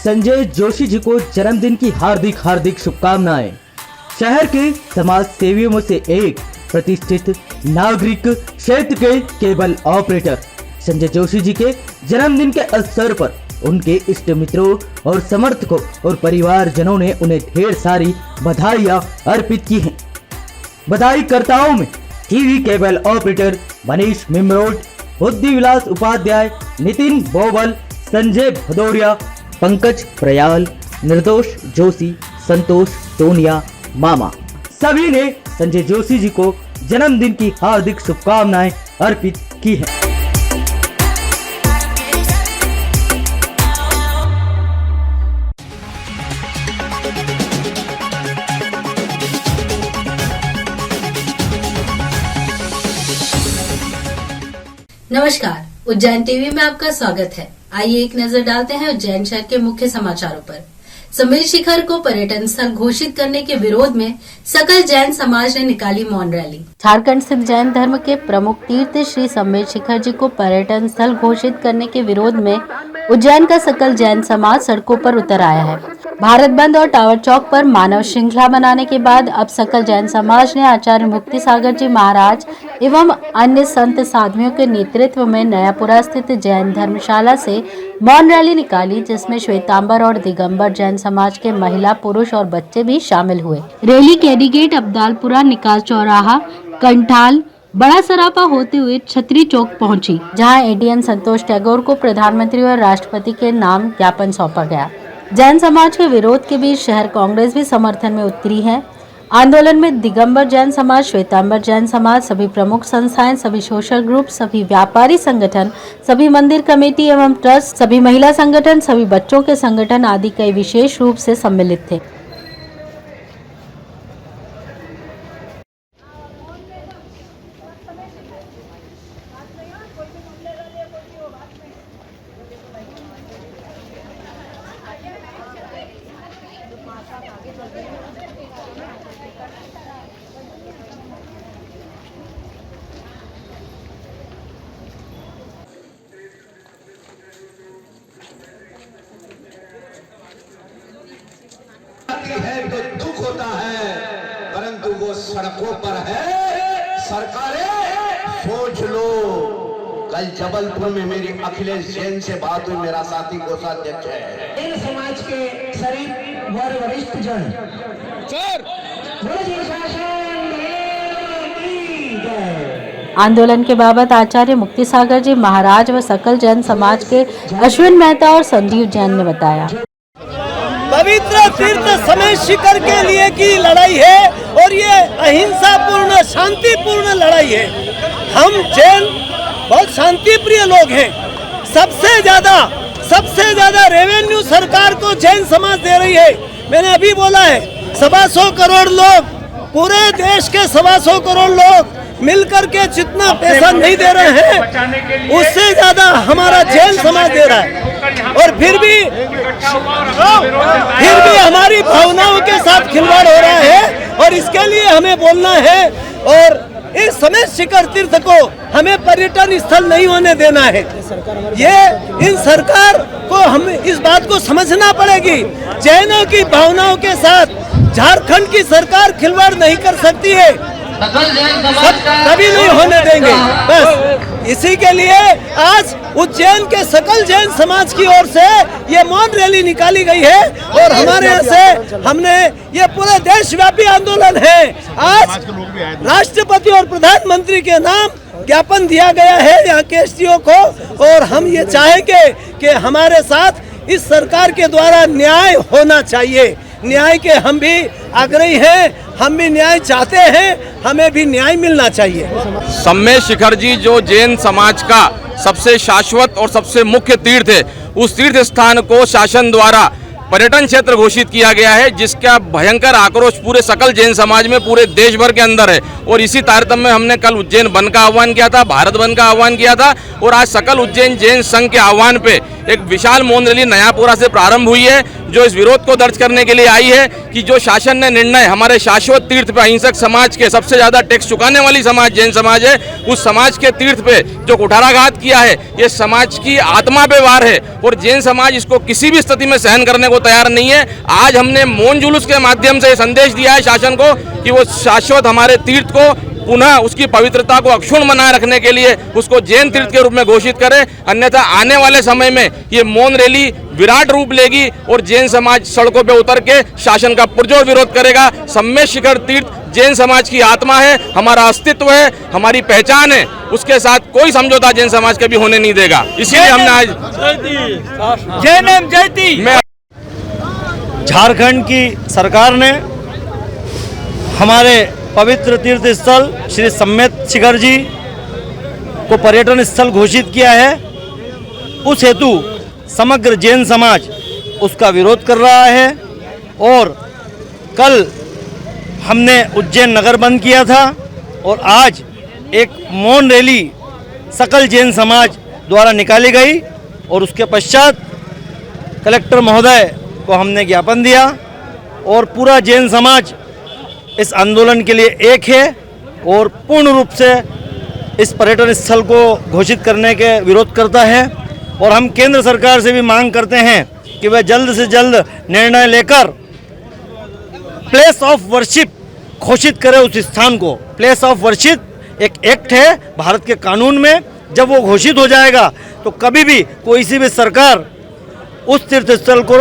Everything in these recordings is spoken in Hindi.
संजय जोशी जी को जन्मदिन की हार्दिक शुभकामनाएं। शहर के समाज सेवियों में से एक प्रतिष्ठित नागरिक क्षेत्र के केबल ऑपरेटर संजय जोशी जी के जन्मदिन के अवसर पर उनके इष्ट मित्रों और समर्थकों और परिवारजनों ने उन्हें ढेर सारी बधाइयां अर्पित की हैं। बधाईकर्ताओं में टीवी केबल ऑपरेटर मनीष मिमरोड, बुद्धि विलास उपाध्याय, नितिन बोबल, संजय भदौरिया, पंकज प्रयाल, निर्दोष जोशी, संतोष टोनिया, मामा सभी ने संजय जोशी जी को जन्मदिन की हार्दिक शुभकामनाएं अर्पित की हैं। नमस्कार, उज्जैन टीवी में आपका स्वागत है। आइए एक नजर डालते हैं उज्जैन शहर के मुख्य समाचारों पर। समेर शिखर को पर्यटन स्थल घोषित करने के विरोध में सकल जैन समाज ने निकाली मौन रैली। झारखंड स्थित जैन धर्म के प्रमुख तीर्थ श्री समेर शिखर जी को पर्यटन स्थल घोषित करने के विरोध में उज्जैन का सकल जैन समाज सड़कों पर उतर आया है। भारत बंद और टावर चौक पर मानव श्रृंखला बनाने के बाद अब सकल जैन समाज ने आचार्य मुक्ति सागर जी महाराज एवं अन्य संत साधुओं के नेतृत्व में नयापुरा स्थित जैन धर्मशाला से मौन रैली निकाली, जिसमें श्वेतांबर और दिगंबर जैन समाज के महिला, पुरुष और बच्चे भी शामिल हुए। रैली कैडीगेट, अब्दालपुरा, निकास चौराहा, कंठाल, बड़ा सरापा होते हुए छतरी चौक पहुंची, जहां एडीएम संतोष टैगोर को प्रधानमंत्री और राष्ट्रपति के नाम ज्ञापन सौंपा गया। जैन समाज के विरोध के बीच शहर कांग्रेस भी समर्थन में उतरी है। आंदोलन में दिगंबर जैन समाज, श्वेतांबर जैन समाज, सभी प्रमुख संस्थाएं, सभी सोशल ग्रुप, सभी व्यापारी संगठन, सभी मंदिर कमेटी एवं ट्रस्ट, सभी महिला संगठन, सभी बच्चों के संगठन आदि कई विशेष रूप से सम्मिलित थे। है तो दुख होता है, परंतु वो सड़कों पर है। सरकारें सोच लो। कल जबलपुर में मेरी अखिलेश जैन से बात हुई, मेरा साथी कोषाध्यक्ष है। जैन समाज के शरीफ व वरिष्ठ जन सर आंदोलन के बाबत आचार्य मुक्ति सागर जी महाराज व सकल जैन समाज के अश्विन मेहता और संजीव जैन ने बताया। पवित्र तीर्थ समेर शिखर के लिए की लड़ाई है और ये अहिंसापूर्ण, शांतिपूर्ण लड़ाई है। हम जैन बहुत शांति प्रिय लोग हैं। सबसे ज्यादा रेवेन्यू सरकार को जैन समाज दे रही है। मैंने अभी बोला है, 125 करोड़ लोग, पूरे देश के 125 करोड़ लोग मिलकर के जितना पैसा नहीं दे रहे हैं, उससे ज्यादा हमारा जैन समाज दे रहा है। और फिर भी हमारी भावनाओं के साथ खिलवाड़ हो रहा है और इसके लिए हमें बोलना है। और इस समेर शिखर तीर्थ को हमें पर्यटन स्थल नहीं होने देना है। ये इन सरकार को हम इस बात को समझना पड़ेगी। जैनों की भावनाओं के साथ झारखंड की सरकार खिलवाड़ नहीं कर सकती है, कभी नहीं होने देंगे। बस इसी के लिए आज उज्जैन के सकल जैन समाज की ओर से ये मौन रैली निकाली गई है और हमारे यहाँ से हमने ये पूरे देशव्यापी आंदोलन है। आज राष्ट्रपति और प्रधानमंत्री के नाम ज्ञापन दिया गया है यहाँ के एसडीओ को और हम ये चाहेंगे कि हमारे साथ इस सरकार के द्वारा न्याय होना चाहिए। न्याय के हम भी आग्रही हैं, हम भी न्याय चाहते हैं, हमें भी न्याय मिलना चाहिए। समेर शिखर जी जो जैन समाज का सबसे शाश्वत और सबसे मुख्य तीर्थ है, उस तीर्थ स्थान को शासन द्वारा पर्यटन क्षेत्र घोषित किया गया है, जिसका भयंकर आक्रोश पूरे सकल जैन समाज में पूरे देश भर के अंदर है। और इसी तारतम्य में हमने कल उज्जैन बंद का आह्वान किया था, भारत बंद का आह्वान किया था और आज सकल उज्जैन जैन संघ के आह्वान पे एक विशाल मौन रैली नयापुरा से प्रारंभ हुई है, जो इस विरोध को दर्ज करने के लिए आई है कि जो शासन ने निर्णय हमारे शाश्वत तीर्थ पे अहिंसक समाज के सबसे ज़्यादा टैक्स चुकाने वाली समाज जैन समाज है, उस समाज के तीर्थ पे जो कुठाराघात किया है, ये समाज की आत्मा पे वार है और जैन समाज इसको किसी भी स्थिति में सहन करने को तैयार नहीं है। आज हमने मौन जुलूस के माध्यम से संदेश दिया है शासन को कि वो शाश्वत हमारे तीर्थ को पुनः उसकी पवित्रता को अक्षुण्ण बनाए रखने के लिए उसको जैन तीर्थ के रूप में घोषित करें, अन्यथा आने वाले समय में ये मौन रैली विराट रूप लेगी और जैन समाज सड़कों पे उतर के शासन का पुरजोर विरोध करेगा। सम्मेद शिखर तीर्थ जैन समाज की आत्मा है, हमारा अस्तित्व है, हमारी पहचान है, उसके साथ कोई समझौता जैन समाज कभी होने नहीं देगा। इसीलिए हमने आज जय झारखंड की सरकार ने हमारे पवित्र तीर्थ स्थल श्री सम्मेद शिखर जी को पर्यटन स्थल घोषित किया है। उस हेतु समग्र जैन समाज उसका विरोध कर रहा है और कल हमने उज्जैन नगर बंद किया था और आज एक मौन रैली सकल जैन समाज द्वारा निकाली गई और उसके पश्चात कलेक्टर महोदय को हमने ज्ञापन दिया और पूरा जैन समाज इस आंदोलन के लिए एक है और पूर्ण रूप से इस पर्यटन स्थल को घोषित करने के विरोध करता है। और हम केंद्र सरकार से भी मांग करते हैं कि वह जल्द से जल्द निर्णय लेकर प्लेस ऑफ वर्शिप घोषित करे उस स्थान को। प्लेस ऑफ वर्शिप एक एक्ट है भारत के कानून में, जब वो घोषित हो जाएगा तो कभी भी कोई सी भी सरकार उस तीर्थ स्थल को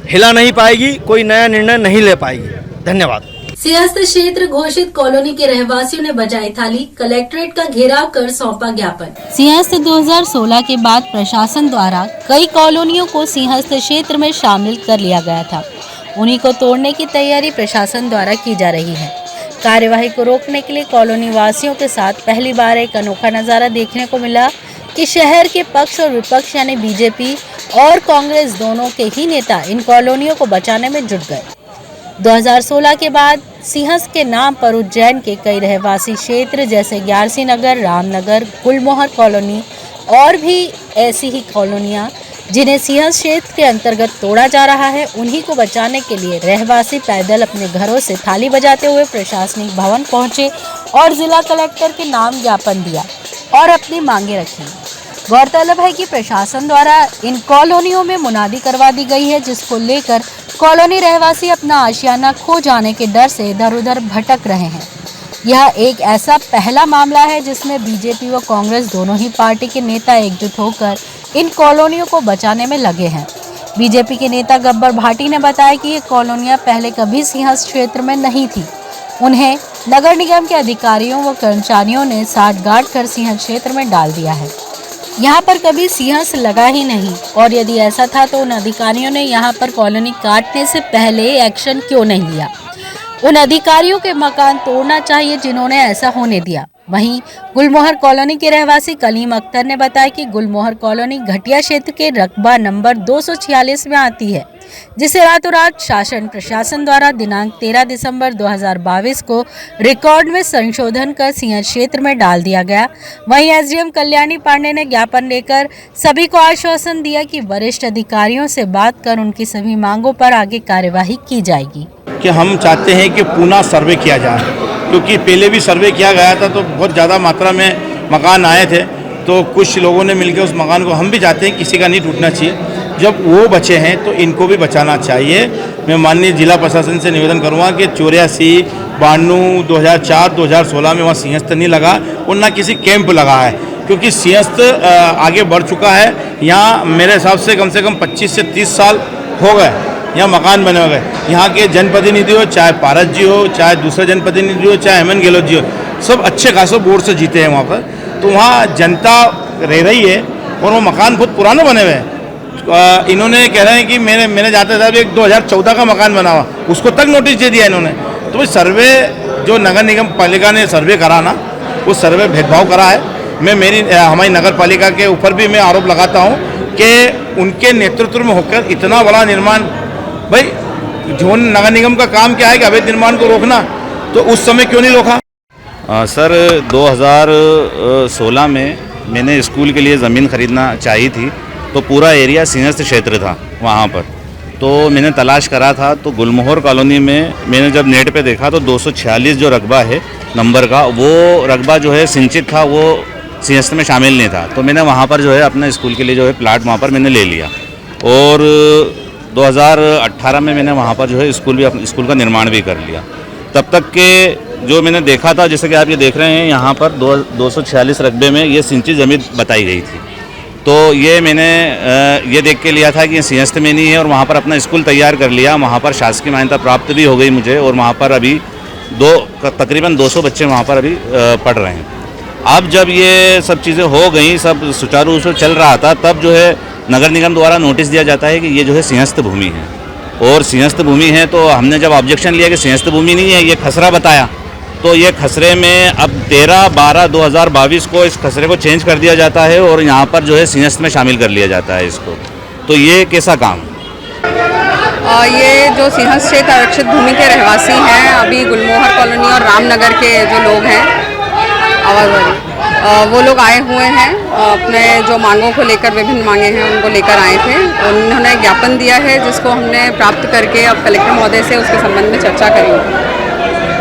हिला नहीं पाएगी, कोई नया निर्णय नहीं ले पाएगी। धन्यवाद। सिंहस्थ क्षेत्र घोषित कॉलोनी के रहवासियों ने बजाई थाली, कलेक्ट्रेट का घेराव कर सौंपा ज्ञापन। सिंहस्थ 2016 के बाद प्रशासन द्वारा कई कॉलोनियों को सिंहस्थ क्षेत्र में शामिल कर लिया गया था। उन्हीं को तोड़ने की तैयारी प्रशासन द्वारा की जा रही है। कार्यवाही को रोकने के लिए कॉलोनी वासियों के साथ पहली बार एक अनोखा नजारा देखने को मिला कि शहर के पक्ष और विपक्ष यानी बीजेपी और कांग्रेस दोनों के ही नेता इन कॉलोनियों को बचाने में जुट गए। 2016 के बाद सिंहस्थ के नाम पर उज्जैन के कई रहवासी क्षेत्र जैसे ग्यारसी नगर, रामनगर, गुलमोहर कॉलोनी और भी ऐसी ही कॉलोनियां जिन्हें सिंहस्थ क्षेत्र के अंतर्गत तोड़ा जा रहा है, उन्हीं को बचाने के लिए रहवासी पैदल अपने घरों से थाली बजाते हुए प्रशासनिक भवन पहुंचे और जिला कलेक्टर के नाम ज्ञापन दिया और अपनी मांगे रखी। गौरतलब है कि प्रशासन द्वारा इन कॉलोनियों में मुनादी करवा दी गई है, जिसको लेकर कॉलोनी रहवासी अपना आशियाना खो जाने के डर से इधर उधर भटक रहे हैं। यह एक ऐसा पहला मामला है जिसमें बीजेपी व कांग्रेस दोनों ही पार्टी के नेता एकजुट होकर इन कॉलोनियों को बचाने में लगे हैं। बीजेपी के नेता गब्बर भाटी ने बताया कि ये कॉलोनियां पहले कभी सिंहस्थ क्षेत्र में नहीं थी। उन्हें नगर निगम के अधिकारियों व कर्मचारियों ने साठगांठ कर सिंहस्थ क्षेत्र में डाल दिया है। यहाँ पर कभी सिंहस्थ लगा ही नहीं और यदि ऐसा था तो उन अधिकारियों ने यहाँ पर कॉलोनी काटने से पहले एक्शन क्यों नहीं लिया। उन अधिकारियों के मकान तोड़ना चाहिए जिन्होंने ऐसा होने दिया। वहीं गुलमोहर कॉलोनी के रहवासी कलीम अख्तर ने बताया कि गुलमोहर कॉलोनी घटिया क्षेत्र के रकबा नंबर 246 में आती है, जिसे रातों रात शासन प्रशासन द्वारा दिनांक 13 दिसंबर 2022 को रिकॉर्ड में संशोधन कर सिंहस्थ क्षेत्र में डाल दिया गया। वहीं एसडीएम कल्याणी पांडे ने ज्ञापन लेकर सभी को आश्वासन दिया कि वरिष्ठ अधिकारियों से बात कर उनकी सभी मांगों पर आगे कार्यवाही की जाएगी। कि हम चाहते हैं कि पुनः सर्वे किया जाए, क्योंकि पहले भी सर्वे किया गया था तो बहुत ज़्यादा मात्रा में मकान आए थे, तो कुछ लोगों ने मिलकर उस मकान को, हम भी चाहते हैं किसी का नहीं टूटना चाहिए। जब वो बचे हैं तो इनको भी बचाना चाहिए। मैं माननीय जिला प्रशासन से निवेदन करूँगा कि 84, 92, 2004, 2016 में वहाँ सिंहस्थ नहीं लगा और ना किसी कैंप लगा है, क्योंकि सिंहस्थ आगे बढ़ चुका है। यहाँ मेरे हिसाब से कम 25 से 30 साल हो गए यहाँ मकान बने हुए। यहाँ के जनप्रतिनिधि हो, चाहे पारस जी हो, चाहे दूसरे जनप्रतिनिधि हो, चाहे हेमंत गहलोत जी हो, सब अच्छे खासे वोट से जीते हैं वहाँ पर। तो वहाँ जनता रह रही है और वो मकान बहुत पुराने बने हुए हैं। इन्होंने कह रहे हैं कि मैंने जाते साहब एक 2014 का मकान बना हुआ, उसको तक नोटिस दे दिया इन्होंने। तो भाई सर्वे जो नगर निगम पालिका ने सर्वे करा ना, वो सर्वे भेदभाव करा है। मैं हमारी नगर पालिका के ऊपर भी मैं आरोप लगाता हूँ कि उनके नेतृत्व में होकर इतना बड़ा निर्माण, भाई जो नगर निगम का काम क्या है कि अवैध निर्माण को रोकना, तो उस समय क्यों नहीं रोका? सर 2016 में मैंने स्कूल के लिए ज़मीन खरीदना चाहिए थी, तो पूरा एरिया सिंहस्थ क्षेत्र था वहाँ पर। तो मैंने तलाश करा था, तो गुलमोहर कॉलोनी में मैंने जब नेट पे देखा तो 246 जो रकबा है नंबर का, वो रकबा जो है सिंचित था, वो सिंहस्थ में शामिल नहीं था। तो मैंने वहाँ पर जो है अपने स्कूल के लिए जो है प्लाट वहाँ पर मैंने ले लिया और 2018 में मैंने वहाँ पर जो है स्कूल का निर्माण भी कर लिया। तब तक के जो मैंने देखा था, जैसे कि आप ये देख रहे हैं यहाँ पर 246 रकबे में ये सिंचित ज़मीन बताई गई थी। तो ये मैंने ये देख के लिया था कि ये सिंहस्थ में नहीं है और वहाँ पर अपना स्कूल तैयार कर लिया। वहाँ पर शासकीय मान्यता प्राप्त भी हो गई मुझे और वहाँ पर अभी तकरीबन 200 बच्चे वहाँ पर अभी पढ़ रहे हैं। अब जब ये सब चीज़ें हो गई, सब सुचारू रूप से चल रहा था, तब जो है नगर निगम द्वारा नोटिस दिया जाता है कि ये जो है सिंहस्थ भूमि है और सिंहस्थ भूमि है। तो हमने जब ऑब्जेक्शन लिया कि सिंहस्थ भूमि नहीं है, ये खसरा बताया, तो ये खसरे में अब 13/12/2022 को इस खसरे को चेंज कर दिया जाता है और यहाँ पर जो है सिंहस्थ में शामिल कर लिया जाता है इसको। तो ये कैसा काम? ये जो सिंहस्थ क्षेत्र आरक्षित भूमि के रहवासी हैं, अभी गुलमोहर कॉलोनी और रामनगर के जो लोग हैं, वो लोग आए हुए हैं अपने जो मांगों को लेकर, विभिन्न मांगे हैं उनको लेकर आए थे। उन्होंने ज्ञापन दिया है जिसको हमने प्राप्त करके अब कलेक्टर महोदय से उसके संबंध में चर्चा करेंगे।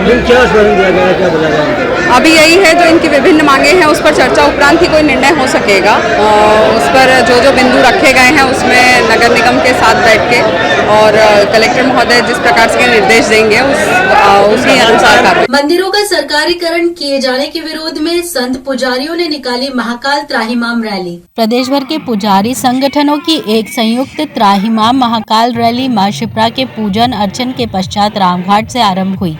क्या आश्वासन दिया गया है, क्या बोला गया? अभी यही है, जो इनकी विभिन्न मांगे हैं उस पर चर्चा उपरांत ही कोई निर्णय हो सकेगा। उस पर जो बिंदु रखे गए हैं उसमें नगर निगम के साथ बैठ के और कलेक्टर महोदय जिस प्रकार से निर्देश देंगे उसी अनुसार कार्य। मंदिरों का सरकारीकरण किए जाने के विरोध में संत पुजारियों ने निकाली महाकाल त्राहिमाम रैली। प्रदेश भर के पुजारी संगठनों की एक संयुक्त त्राहिमाम महाकाल रैली मां शिप्रा के पूजन अर्चन के पश्चात रामघाट से आरंभ हुई,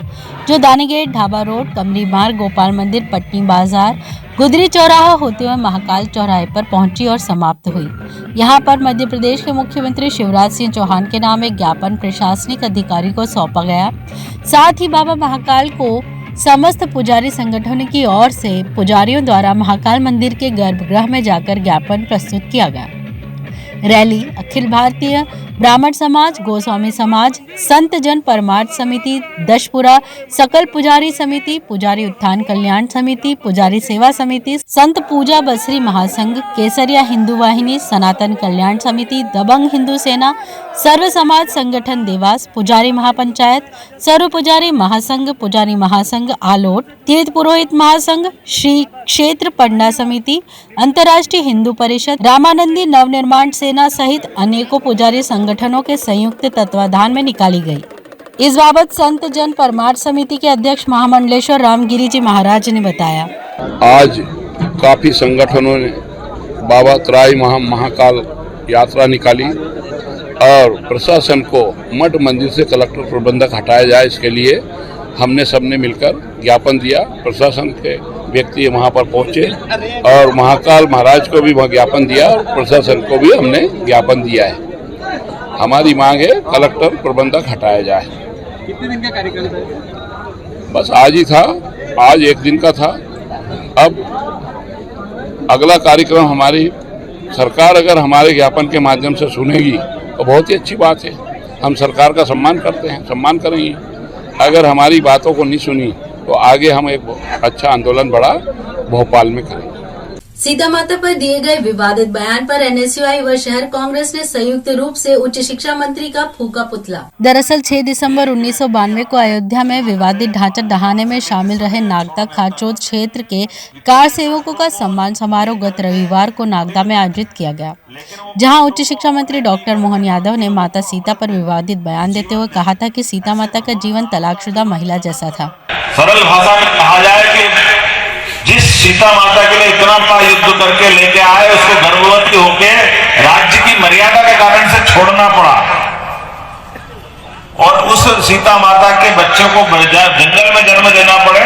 जो दानीगेट, ढाबा रोड, कमरी मार्ग, गोपाल मंदिर, पटनी बाजार, गुदरी चौराहा होते हुए महाकाल चौराहे पर पहुंची और समाप्त हुई। यहां पर मध्य प्रदेश के मुख्यमंत्री शिवराज सिंह चौहान के नाम एक ज्ञापन प्रशासनिक अधिकारी को सौंपा गया। साथ ही बाबा महाकाल को समस्त पुजारी संगठनों की ओर से पुजारियों द्वारा महाकाल मंदिर के गर्भगृह में जाकर ज्ञापन प्रस्तुत किया गया। रैली अखिल भारतीय ब्राह्मण समाज, गोस्वामी समाज, संत जन परमार्थ समिति, दशपुरा, सकल पुजारी समिति, पुजारी उत्थान कल्याण समिति, पुजारी सेवा समिति, संत पूजा बसरी महासंघ, केसरिया हिंदू वाहिनी, सनातन कल्याण समिति, दबंग हिंदू सेना, सर्व समाज संगठन देवास, पुजारी महापंचायत, सर्व पुजारी महासंघ, पुजारी महासंघ आलोट, तीर्थ पुरोहित महासंघ, श्री क्षेत्र पन्ना समिति, अंतर्राष्ट्रीय हिंदू परिषद, रामानंदी नवनिर्माण सेना सहित अनेकों पुजारी संगठनों के संयुक्त तत्वाधान में निकाली गई। इस बाबत संत जन परमार्थ समिति के अध्यक्ष महामंडलेश्वर रामगिरी जी महाराज ने बताया। आज काफी संगठनों ने बाबा त्राहिमाम महाकाल यात्रा निकाली और प्रशासन को मठ मंदिर से कलेक्टर प्रबंधक हटाया जाए, इसके लिए हमने सबने मिलकर ज्ञापन दिया। प्रशासन के व्यक्ति वहाँ पर पहुँचे और महाकाल महाराज को भी वहाँ ज्ञापन दिया और प्रशासन को भी हमने ज्ञापन दिया है। हमारी मांग है कलेक्टर प्रबंधक हटाया जाए। कितने दिन का कार्यक्रम था? बस आज ही था, आज एक दिन का था। अब अगला कार्यक्रम हमारी सरकार अगर हमारे ज्ञापन के माध्यम से सुनेगी तो बहुत ही अच्छी बात है। हम सरकार का सम्मान करते हैं, सम्मान करेंगे। अगर हमारी बातों को नहीं सुनी तो आगे हम एक अच्छा आंदोलन बड़ा भोपाल में करेंगे। सीता माता पर दिए गए विवादित बयान पर एनएसयूआई व शहर कांग्रेस ने संयुक्त रूप से उच्च शिक्षा मंत्री का फूका पुतला। दरअसल 6 दिसंबर 1992 को अयोध्या में विवादित ढांचा ढहाने में शामिल रहे नागदा खाचोद क्षेत्र के कार सेवकों का सम्मान समारोह गत रविवार को नागदा में आयोजित किया गया, जहां उच्च शिक्षा मंत्री डॉक्टर मोहन यादव ने माता सीता पर विवादित बयान देते हुए कहा था कि सीता माता का जीवन तलाकशुदा महिला जैसा था। सरल भाषा में कहा जाए कि जिस सीता माता के लिए इतना बड़ा युद्ध करके लेके आए, उसको गर्भवती होके राज्य की मर्यादा के कारण से छोड़ना पड़ा और उस सीता माता के बच्चों को जंगल में जन्म देना पड़े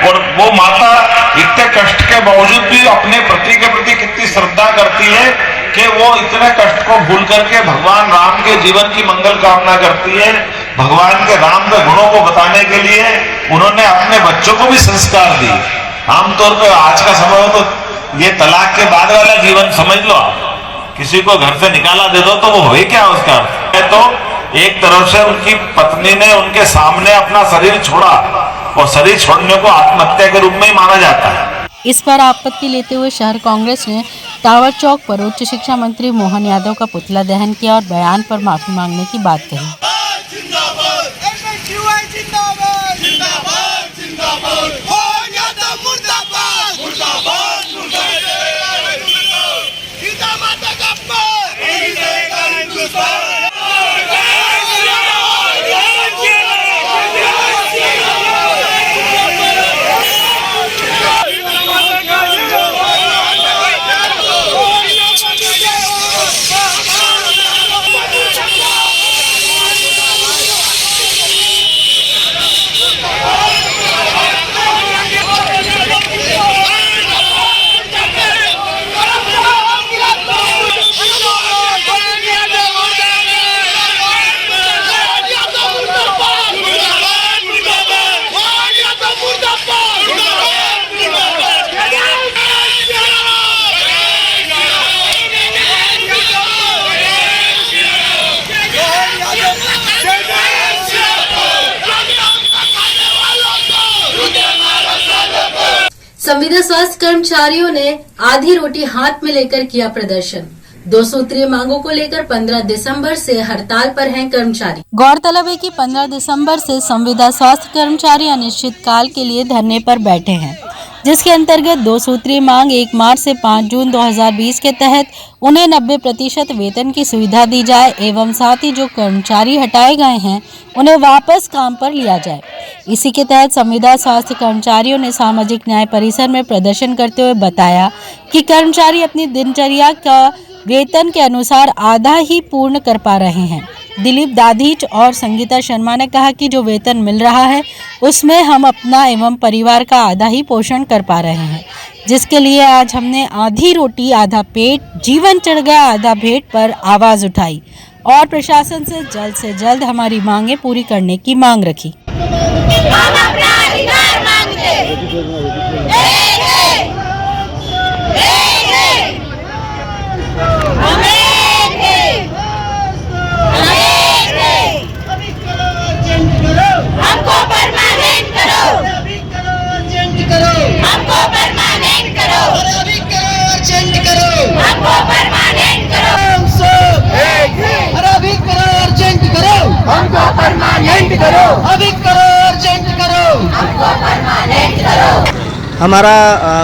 और वो माता इतने कष्ट के बावजूद भी अपने पति के प्रति कितनी श्रद्धा करती है कि वो इतने कष्ट को भूल करके भगवान राम के जीवन की मंगल कामना करती है। भगवान के राम के गुणों को बताने के लिए उन्होंने अपने बच्चों को भी संस्कार दिए। आमतौर पर आज का समय हो तो ये तलाक के बाद वाला जीवन समझ लो, आप किसी को घर से निकाला दे दो तो वो हुए क्या उसका। तो एक तरफ से उनकी पत्नी ने उनके सामने अपना शरीर छोड़ा और शरीर छोड़ने को आत्महत्या के रूप में ही माना जाता है। इस पर आपत्ति लेते हुए शहर कांग्रेस ने टावर चौक पर उच्च शिक्षा मंत्री मोहन यादव का पुतला दहन किया और बयान पर माफी मांगने की बात कही। संविदा स्वास्थ्य कर्मचारियों ने आधी रोटी हाथ में लेकर किया प्रदर्शन। 2 सूत्रीय मांगों को लेकर 15 दिसंबर से हड़ताल पर हैं कर्मचारी। गौरतलब है कि 15 दिसंबर से संविदा स्वास्थ्य कर्मचारी अनिश्चितकाल के लिए धरने पर बैठे हैं, जिसके अंतर्गत 2 सूत्रीय मांग 1 मार्च से 5 जून 2020 के तहत उन्हें 90% वेतन की सुविधा दी जाए एवं साथ ही जो कर्मचारी हटाए गए हैं उन्हें वापस काम पर लिया जाए। इसी के तहत संविदा स्वास्थ्य कर्मचारियों ने सामाजिक न्याय परिसर में प्रदर्शन करते हुए बताया कि कर्मचारी अपनी दिनचर्या का वेतन के अनुसार आधा ही पूर्ण कर पा रहे हैं। दिलीप दाधीच और संगीता शर्मा ने कहा कि जो वेतन मिल रहा है उसमें हम अपना एवं परिवार का आधा ही पोषण कर पा रहे हैं, जिसके लिए आज हमने आधी रोटी आधा पेट जीवन चढ़ गया आधा भेंट पर आवाज उठाई और प्रशासन से जल्द हमारी मांगे पूरी करने की मांग रखी। हम अपना अधिकार मांगते हमको परमानेंट करो, हमको परमानेंट करो, अर्जेंट करो, हमको परमानेंट करो, अभी करो अर्जेंट करो, हमको परमानेंट करो, अभी करो अर्जेंट करो, हमको परमानेंट करो। हमारा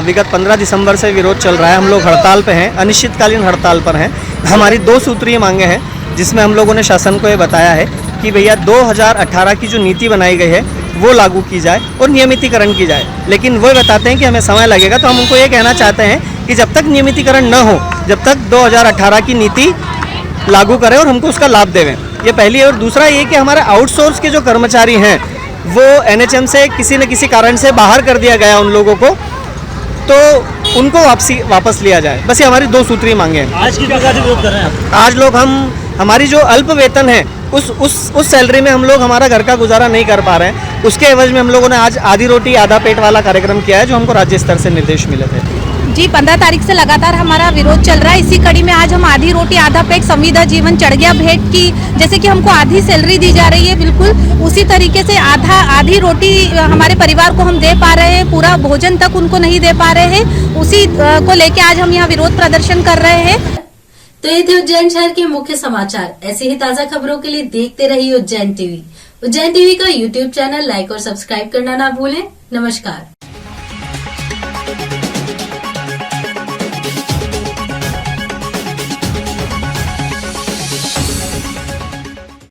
विगत 15 दिसंबर से विरोध चल रहा है। हम लोग हड़ताल पे हैं, अनिश्चितकालीन हड़ताल पर हैं। हमारी 2 सूत्रीय मांगे हैं, जिसमें हम लोगों ने शासन को ये बताया है कि भैया 2018 की जो नीति बनाई गई है वो लागू की जाए और नियमितीकरण की जाए। लेकिन वो बताते हैं कि हमें समय लगेगा, तो हम उनको ये कहना चाहते हैं कि जब तक नियमितीकरण न हो, जब तक 2018 की नीति लागू करें और हमको उसका लाभ देवें, ये पहली है। और दूसरा ये कि हमारे आउटसोर्स के जो कर्मचारी हैं वो NHM से किसी न किसी कारण से बाहर कर दिया गया उन लोगों को, तो उनको वापस लिया जाए। बस ये हमारी 2 सूत्रीय मांगे हैं। आज किस प्रकार से विरोध कर रहे हैं? आज लोग हमारी जो अल्प वेतन है उस सैलरी में हम लोग हमारा घर का गुजारा नहीं कर पा रहे हैं। उसके एवज में हम लोगों ने आज आधी रोटी आधा पेट वाला कार्यक्रम किया है, जो हमको राज्य स्तर से निर्देश मिले थे। जी 15 तारीख से लगातार हमारा विरोध चल रहा है। इसी कड़ी में आज हम आधी रोटी आधा पेट संविदा जीवन चढ़ गया भेंट की, जैसे कि हमको आधी सैलरी दी जा रही है, बिल्कुल उसी तरीके से आधी रोटी हमारे परिवार को हम दे पा रहे हैं, पूरा भोजन तक उनको नहीं दे पा रहे हैं। उसी को लेके आज हम यहाँ विरोध प्रदर्शन कर रहे हैं। तो ये थे उज्जैन शहर के मुख्य समाचार। ऐसे ही ताजा खबरों के लिए देखते रहिए उज्जैन टीवी। उज्जैन टीवी का YouTube चैनल लाइक और सब्सक्राइब करना ना भूलें। नमस्कार।